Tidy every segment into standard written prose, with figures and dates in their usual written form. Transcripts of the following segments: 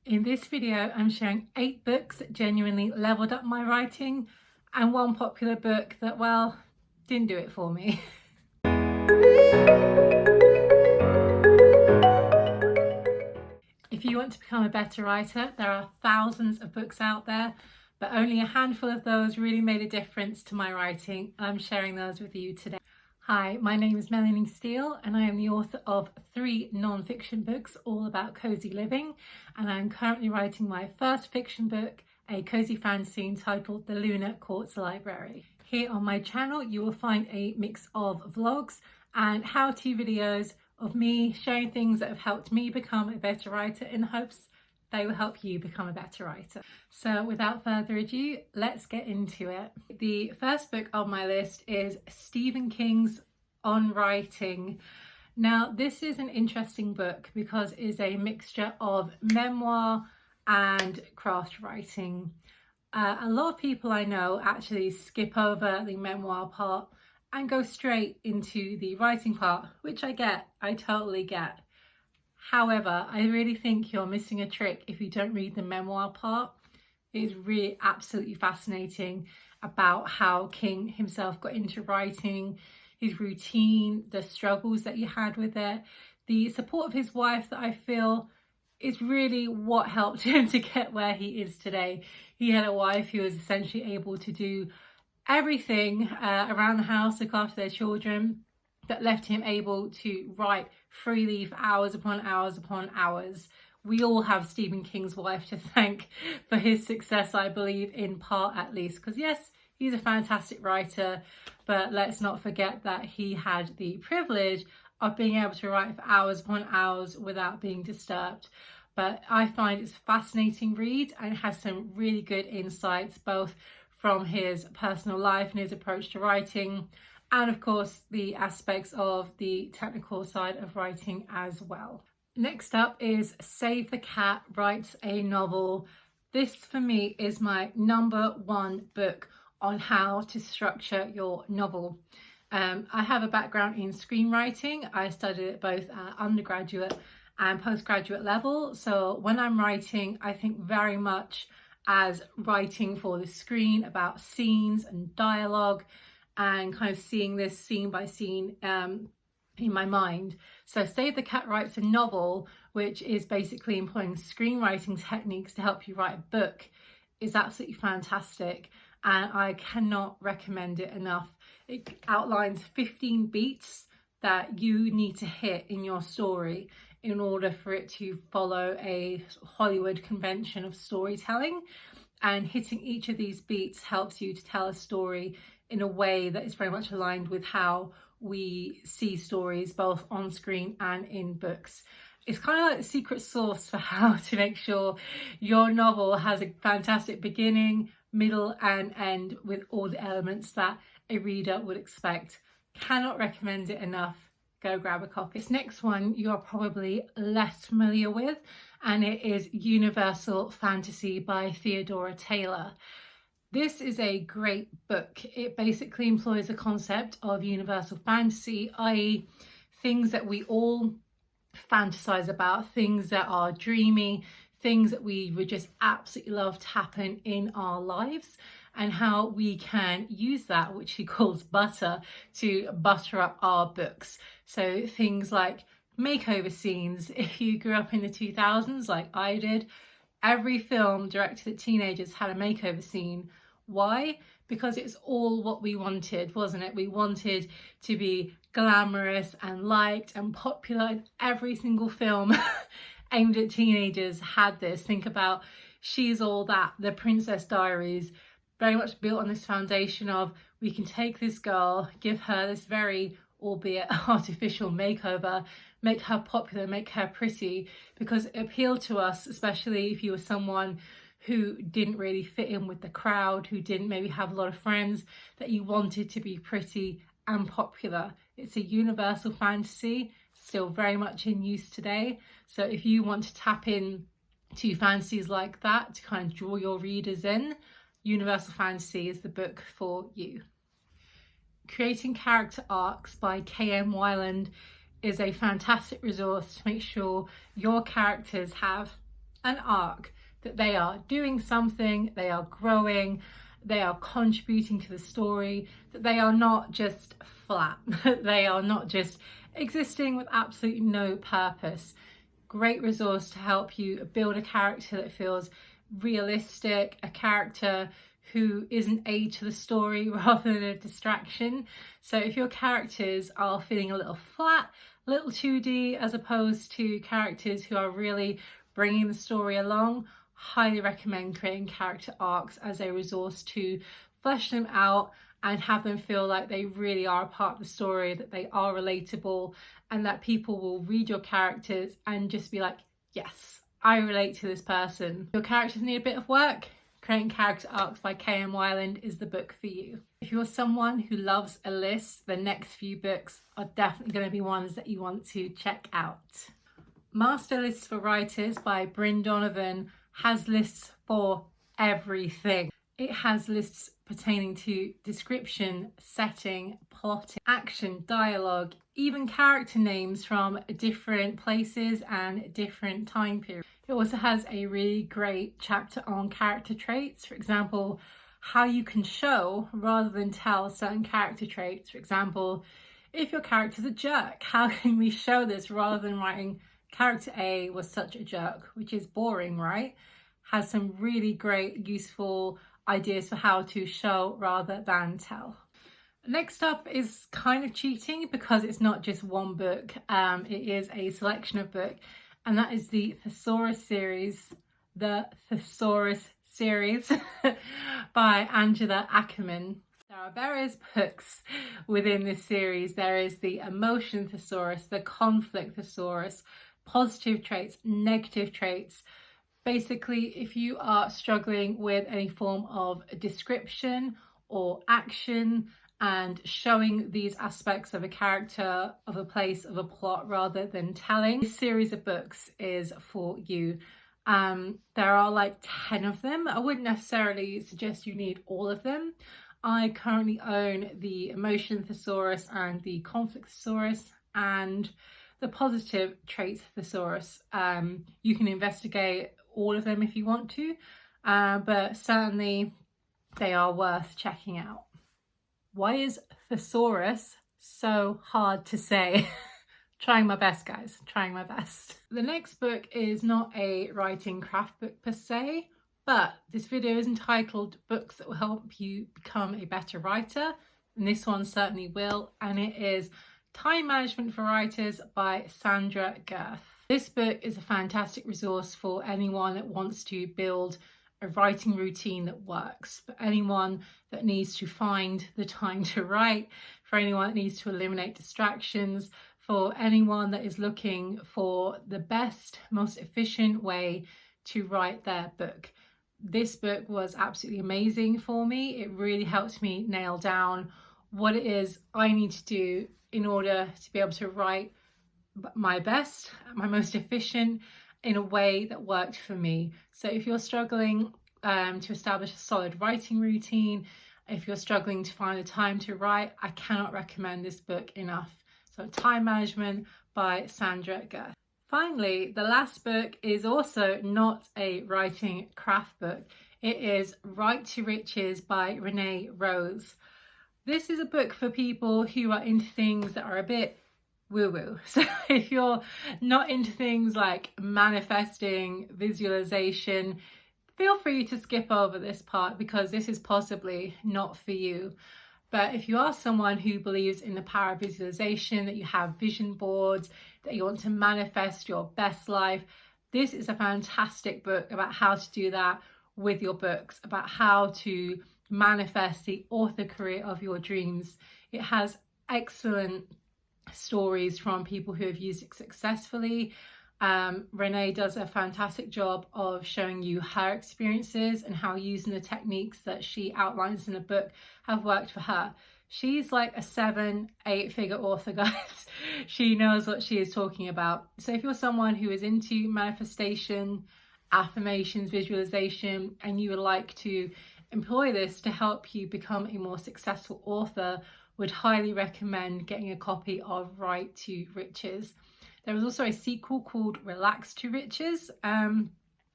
In this video, I'm sharing 8 books that genuinely leveled up my writing and one popular book that, well, didn't do it for me. If you want to become a better writer, there are thousands of books out there, but only a handful of those really made a difference to my writing. I'm sharing those with you today. Hi, my name is Melanie Steele and I am the author of 3 non-fiction books all about cozy living, and I'm currently writing my first fiction book, a cozy fantasy entitled The Lunar Quartz Library. Here on my channel you will find a mix of vlogs and how-to videos of me sharing things that have helped me become a better writer in hopes they will help you become a better writer. So without further ado, let's get into it. The first book on my list is Stephen King's On Writing. Now, this is an interesting book because it is a mixture of memoir and craft writing. A lot of people I know actually skip over the memoir part and go straight into the writing part, which I totally get. However, I really think you're missing a trick if you don't read the memoir part. It is really absolutely fascinating about how King himself got into writing, his routine, the struggles that he had with it, the support of his wife that I feel is really what helped him to get where he is today. He had a wife who was essentially able to do everything around the house, look after their children, that left him able to write freely for hours upon hours upon hours. We all have Stephen King's wife to thank for his success, I believe, in part at least, because yes, he's a fantastic writer, but let's not forget that he had the privilege of being able to write for hours upon hours without being disturbed. But I find it's a fascinating read and has some really good insights, both from his personal life and his approach to writing, and of course the aspects of the technical side of writing as well. Next up is Save the Cat Writes a Novel. This for me is my #1 book on how to structure your novel. I have a background in screenwriting. I studied it both at undergraduate and postgraduate level. So when I'm writing, I think very much as writing for the screen, about scenes and dialogue, and kind of seeing this scene by scene in my mind. So Save the Cat Writes a Novel, which is basically employing screenwriting techniques to help you write a book, is absolutely fantastic, and I cannot recommend it enough. It outlines 15 beats that you need to hit in your story in order for it to follow a Hollywood convention of storytelling, and hitting each of these beats helps you to tell a story in a way that is very much aligned with how we see stories both on screen and in books. It's kind of like the secret sauce for how to make sure your novel has a fantastic beginning, middle and end with all the elements that a reader would expect. Cannot recommend it enough. Go grab a copy. This next one you're probably less familiar with, and it is Universal Fantasy by Theodora Taylor. This is a great book. It basically employs the concept of universal fantasy, i.e. things that we all fantasize about, things that are dreamy, things that we would just absolutely love to happen in our lives, and how we can use that, which she calls butter, to butter up our books. So things like makeover scenes. If you grew up in the 2000s like I did, every film directed at teenagers had a makeover scene. Why? Because it's all what we wanted, wasn't it? We wanted to be glamorous and liked and popular, and every single film aimed at teenagers had this. Think about She's All That, The Princess Diaries, very much built on this foundation of we can take this girl, give her this very, albeit artificial makeover, make her popular, make her pretty, because it appealed to us, especially if you were someone who didn't really fit in with the crowd, who didn't maybe have a lot of friends, that you wanted to be pretty and popular. It's a universal fantasy, still very much in use today. So if you want to tap in to fantasies like that to kind of draw your readers in, Universal Fantasy is the book for you. Creating Character Arcs by K.M. Weiland is a fantastic resource to make sure your characters have an arc, that they are doing something, they are growing, they are contributing to the story, that they are not just flat, they are not just existing with absolutely no purpose. Great resource to help you build a character that feels realistic, a character who is an aid to the story rather than a distraction. So if your characters are feeling a little flat, a little 2D, as opposed to characters who are really bringing the story along, highly recommend creating character arcs as a resource to flesh them out and have them feel like they really are a part of the story, that they are relatable, and that people will read your characters and just be like, yes, I relate to this person. Your characters need a bit of work. Creating Character Arcs by K.M. Weiland is the book for you. If you're someone who loves a list, the next few books are definitely going to be ones that you want to check out. Master Lists for Writers by Bryn has lists for everything. It has lists pertaining to description, setting, plotting, action, dialogue, even character names from different places and different time periods. It also has a really great chapter on character traits. For example, how you can show rather than tell certain character traits. For example, if your character's a jerk, how can we show this rather than writing character A was such a jerk, which is boring, right? Has some really great, useful ideas for how to show rather than tell. Next up is kind of cheating because it's not just one book, it is a selection of books, and that is the Thesaurus series, by Angela Ackerman. There are various books within this series. There is the emotion thesaurus, the conflict thesaurus, positive traits, negative traits. Basically, if you are struggling with any form of description or action and showing these aspects of a character, of a place, of a plot rather than telling, this series of books is for you. There are like 10 of them. I wouldn't necessarily suggest you need all of them. I currently own the emotion thesaurus and the conflict thesaurus and the positive traits thesaurus. You can investigate all of them if you want to, but certainly they are worth checking out. Why is thesaurus so hard to say? Trying my best, guys, trying my best. The next book is not a writing craft book per se, but this video is entitled Books That Will Help You Become a Better Writer, and this one certainly will, and it is Time Management for Writers by Sandra Girth. This book is a fantastic resource for anyone that wants to build a writing routine that works, for anyone that needs to find the time to write, for anyone that needs to eliminate distractions, for anyone that is looking for the best, most efficient way to write their book. This book was absolutely amazing for me. It really helped me nail down what it is I need to do in order to be able to write my best, my most efficient, in a way that worked for me. So if you're struggling to establish a solid writing routine, if you're struggling to find the time to write, I cannot recommend this book enough. So Time Management by Sandra Girth. Finally, the last book is also not a writing craft book. It is Write to Riches by Renee Rose. This is a book for people who are into things that are a bit woo-woo. So if you're not into things like manifesting, visualization, feel free to skip over this part because this is possibly not for you. But if you are someone who believes in the power of visualization, that you have vision boards, that you want to manifest your best life, this is a fantastic book about how to do that with your books, about how to manifest the author career of your dreams. It has excellent stories from people who have used it successfully. Renee does a fantastic job of showing you her experiences and how using the techniques that she outlines in the book have worked for her. She's like a 7-8 figure author, guys. She knows what she is talking about. So if you're someone who is into manifestation, affirmations, visualization, and you would like to employ this to help you become a more successful author, would highly recommend getting a copy of Write to Riches. There was also a sequel called Relax to Riches.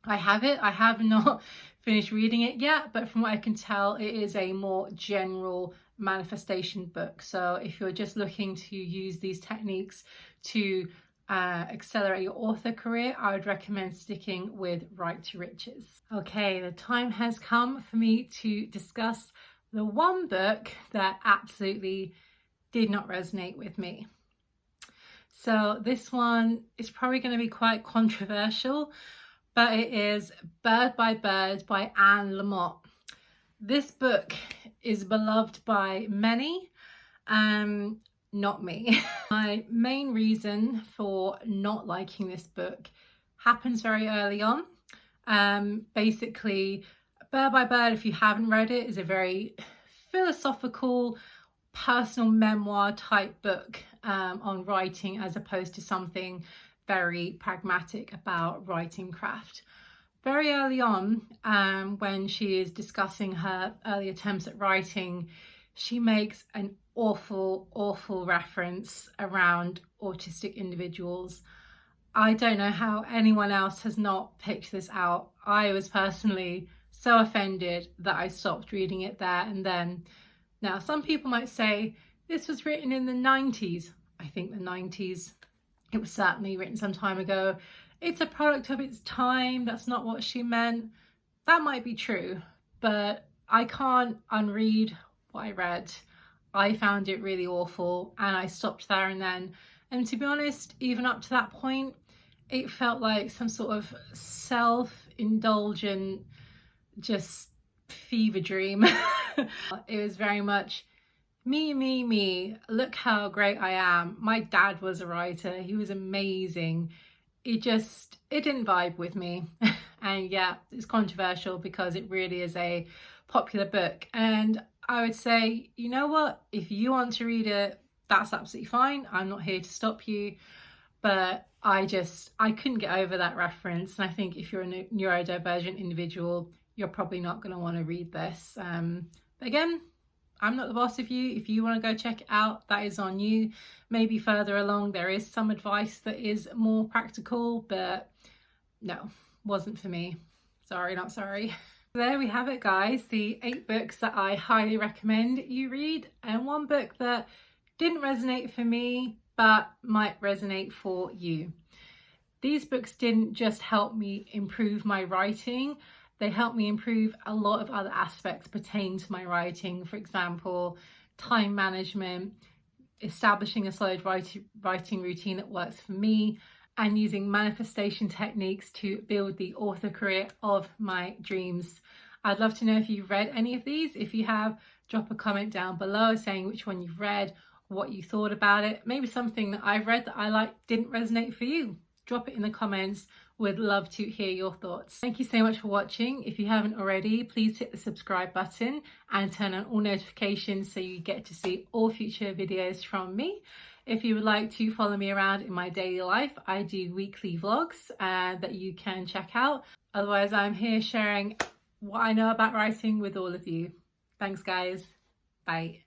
I have it. I have not finished reading it yet, but from what I can tell, it is a more general manifestation book. So if you're just looking to use these techniques to accelerate your author career, I would recommend sticking with Write to Riches. Okay, the time has come for me to discuss the one book that absolutely did not resonate with me. So this one is probably going to be quite controversial, but it is Bird by Bird by Anne Lamott. This book is beloved by many, not me. My main reason for not liking this book happens very early on. Basically, Bird by Bird, if you haven't read it, is a very philosophical, personal memoir type book on writing, as opposed to something very pragmatic about writing craft. Very early on, when she is discussing her early attempts at writing, she makes an awful reference around autistic individuals. I don't know how anyone else has not picked this out. I was personally so offended that I stopped reading it there and then. Now, some people might say this was written in the 90s. I think the 90s. It was certainly written some time ago. It's a product of its time. That's not what she meant. That might be true, but I can't unread what I read. I found it really awful and I stopped there and then. And to be honest, even up to that point, it felt like some sort of self-indulgent, just fever dream. It was very much me, look how great I am. My dad was a writer, he was amazing. It didn't vibe with me. And yeah, it's controversial because it really is a popular book, and I would say, you know what, if you want to read it, that's absolutely fine. I'm not here to stop you, but I couldn't get over that reference, and I think if you're a neurodivergent individual, you're probably not going to want to read this. But again, I'm not the boss of you. If you want to go check it out, that is on you. Maybe further along there is some advice that is more practical, but no, wasn't for me. Sorry, not sorry. There we have it, guys, the 8 books that I highly recommend you read, and one book that didn't resonate for me but might resonate for you. These books didn't just help me improve my writing, they helped me improve a lot of other aspects pertaining to my writing. For example, time management, establishing a solid writing routine that works for me, and using manifestation techniques to build the author career of my dreams. I'd love to know if you've read any of these. If you have, drop a comment down below saying which one you've read, what you thought about it. Maybe something that I've read that I liked didn't resonate for you. Drop it in the comments. Would love to hear your thoughts. Thank you so much for watching. If you haven't already, please hit the subscribe button and turn on all notifications so you get to see all future videos from me. If you would like to follow me around in my daily life, I do weekly vlogs that you can check out. Otherwise, I'm here sharing what I know about writing with all of you. Thanks, guys. Bye.